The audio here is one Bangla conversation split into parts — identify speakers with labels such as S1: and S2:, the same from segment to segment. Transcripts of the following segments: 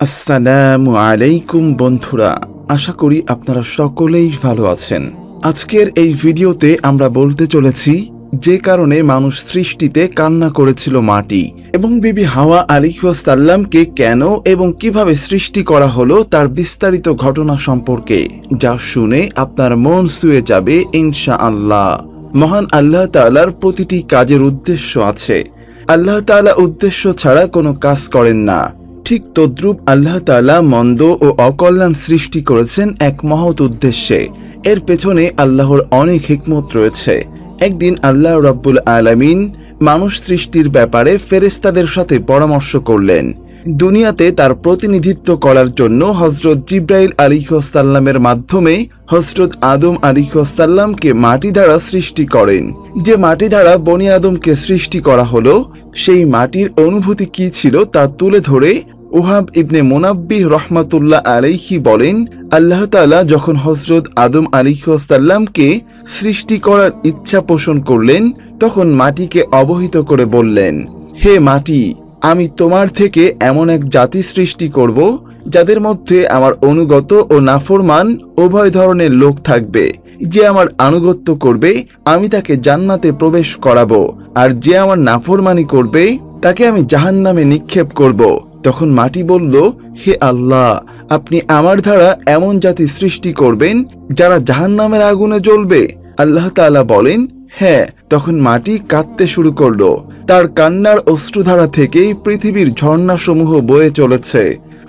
S1: আসসালামু আলাইকুম বন্ধুরা, আশা করি আপনারা সকলেই ভালো আছেন। আজকের এই ভিডিওতে আমরা বলতে চলেছি যে কারণে মানুষ সৃষ্টিতে কান্না করেছিল মাটি, এবং বিবি হাওয়া আলাইহিস সালামকে কেন এবং কিভাবে সৃষ্টি করা হলো তার বিস্তারিত ঘটনা সম্পর্কে, যা শুনে আপনার মন ছুঁয়ে যাবে ইনশাআল্লাহ। মহান আল্লাহ তাআলার প্রতিটি কাজের উদ্দেশ্য আছে। আল্লাহ তাআলা উদ্দেশ্য ছাড়া কোনো কাজ করেন না। ঠিক তদ্রূপ আল্লাহ তাআলা মন্দ ও অকল্যাণ সৃষ্টি করেছেন এক মহৎ উদ্দেশ্যে। এর পেছনে আল্লাহর অনেক হিকমত রয়েছে। একদিন আল্লাহ রাব্বুল আলামিন মানুষ সৃষ্টির ব্যাপারে ফেরেশতাদের সাথে পরামর্শ করলেন। দুনিয়াতে তার প্রতিনিধিত্ব করার জন্য হযরত জিবরাইল আলাইহিস সালামের মাধ্যমে হযরত আদম আলাইহিস সালামকে মাটি দ্বারা সৃষ্টি করেন। যে মাটি দ্বারা বনি আদমকে সৃষ্টি করা হলো, সেই মাটির অনুভূতি কি ছিল তা তুলে ধরে ওহাব ইবনে মুনাব্বিহ রাহমাতুল্লাহ আলাইহি বলেন, আল্লাহ তাআলা যখন হযরত আদম আলাইহিস সালামকে সৃষ্টি করার ইচ্ছা পোষণ করলেন, তখন মাটিকে অবহিত করে বললেন, হে মাটি, আমি তোমার থেকে এমন এক জাতি সৃষ্টি করব যাদের মধ্যে আমার অনুগত ও নাফরমান উভয় ধরনের লোক থাকবে। যে আমার আনুগত্য করবে আমি তাকে জান্নাতে প্রবেশ করাবো, আর যে আমার নাফরমানি করবে তাকে আমি জাহান্নামে নিক্ষেপ করব। তখন মাটি বলল, হে আল্লাহ, আপনি আমার দ্বারা এমন জাতি সৃষ্টি করবেন যারা জাহান্নামের আগুনে জ্বলবে। আল্লাহ তাআলা বলেন, হ্যাঁ। তখন মাটি কাঁদতে শুরু করলো। তার কান্নার অশ্রুধারা থেকেই পৃথিবীর ঝর্ণাসমূহ বয়ে চলেছে।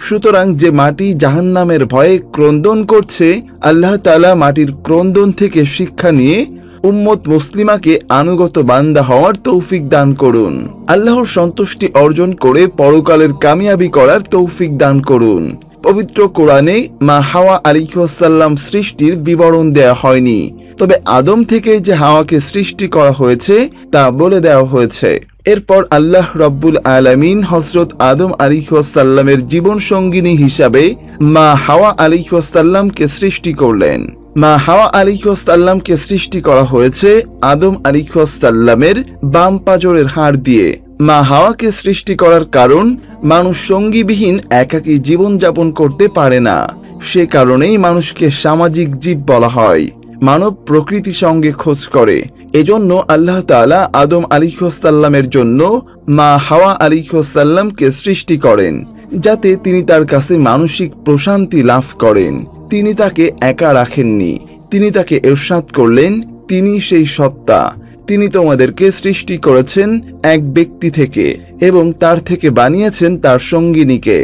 S1: সুতরাং যে মাটি জাহান্নামের ভয়ে ক্রন্দন করছে, আল্লাহ তাআলা মাটির ক্রন্দন থেকে শিক্ষা নিয়ে উম্মত মুসলিমাকে আনুগত বান্দা হওয়ার তৌফিক দান করুন। আল্লাহর সন্তুষ্টি অর্জন করে পরকালের কামিয়াবি করার তৌফিক দান করুন। পবিত্র কোরআনে মা হাওয়া আলাইহিস সালাম সৃষ্টির বিবরণ দেয়া হয়নি, তবে আদম থেকে যে হাওয়াকে সৃষ্টি করা হয়েছে তা বলে দেওয়া হয়েছে। এরপর আল্লাহ রাব্বুল আলামিন হযরত আদম আলাইহিস সালামের জীবন সঙ্গিনী হিসাবে মা হাওয়া আলাইহিস সালামকে সৃষ্টি করলেন। মা হাওয়া আলাইহিস সালামকে সৃষ্টি করা হয়েছে আদম আলাইহিস সালামের বাম পাঁজরের হাড় দিয়ে। মা হাওয়াকে সৃষ্টি করার কারণ, মানুষ সঙ্গীবিহীন একাকী জীবন যাপন করতে পারে না। সে কারণেই মানুষকে সামাজিক জীব বলা হয়। মানব প্রকৃতির সঙ্গে খোঁজ করে। এজন্য আল্লাহ তাআলা আদম আলাইহিস সালামের জন্য মা হাওয়া আলাইহিস সালামকে সৃষ্টি করেন, যাতে তিনি তার কাছে মানসিক প্রশান্তি লাভ করেন। তিনি তাকে একা রাখেননি, তিনি তাকে ইরশাদ করলেন, তিনি সেই সত্তা। তিনি তোমাদেরকে সৃষ্টি করেছেন এক ব্যক্তি থেকে এবং তার থেকে বানিয়েছেন তার সঙ্গিনীকে।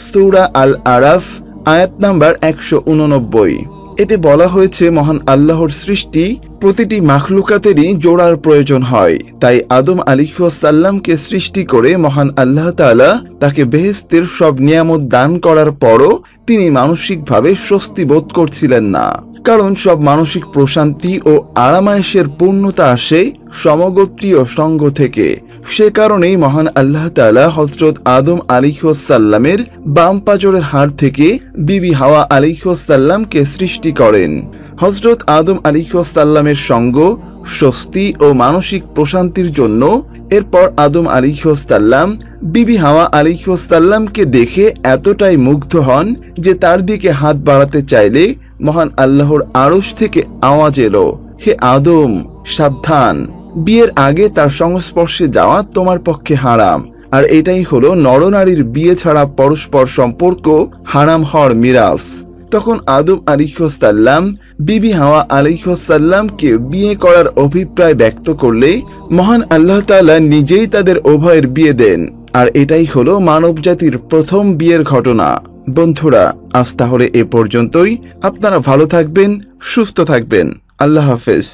S1: সূরা আল আরাফ আয়াত নাম্বার 189। এতে বলা হয়েছে মহান আল্লাহর সৃষ্টি প্রতিটি মাখলুকাতেরই জোড়ার প্রয়োজন হয়। তাই আদম আলাইহিস সালামকে সৃষ্টি করে মহান আল্লাহ তাআলা তাকে বেহেশতের সব নিয়ামত দান করার পরও তিনি মানসিকভাবে স্বস্তি বোধ করছিলেন না। কারণ সব মানসিক প্রশান্তি ও আরামায়েশের পূর্ণতা আসে সমগোত্রীয় সঙ্গ থেকে। সে কারণেই মহান আল্লাহ তাআলা হযরত আদম আলাইহিস সালামের বাম পাঁজরের হাড় থেকে বিবি হাওয়া আলাইহিস সালামকে সৃষ্টি করেন। হযরত আদম আলাইহিস সালামের সঙ্গ, স্বস্তি ও মানসিক প্রশান্তির জন্য এরপর আদম আলাইহিস সালাম বিবি হাওয়া আলাইহিস সালামকে দেখে এতটাই মুগ্ধ হন যে তার দিকে হাত বাড়াতে চাইলে মহান আল্লাহর আরশ থেকে আওয়াজ এলো, হে আদম, সাবধান, বিয়ের আগে তার সংস্পর্শে যাওয়া তোমার পক্ষে হারাম। আর এটাই হলো নরনারীর বিয়ে ছাড়া পরস্পর সম্পর্ক হারাম হওয়ার মিরাস। তখন আদম আলাইহিস সালাম বিবি হাওয়া আলাইহিস সালামকে বিয়ে করার অভিপ্রায় ব্যক্ত করলে মহান আল্লাহ তাআলা নিজেই তাদের উভয়ের বিয়ে দেন। আর এটাই হলো মানবজাতির প্রথম বিয়ের ঘটনা। বন্ধুরা, আজ তাহলে এ পর্যন্তই। আপনারা ভালো থাকবেন, সুস্থ থাকবেন। আল্লাহ হাফেজ।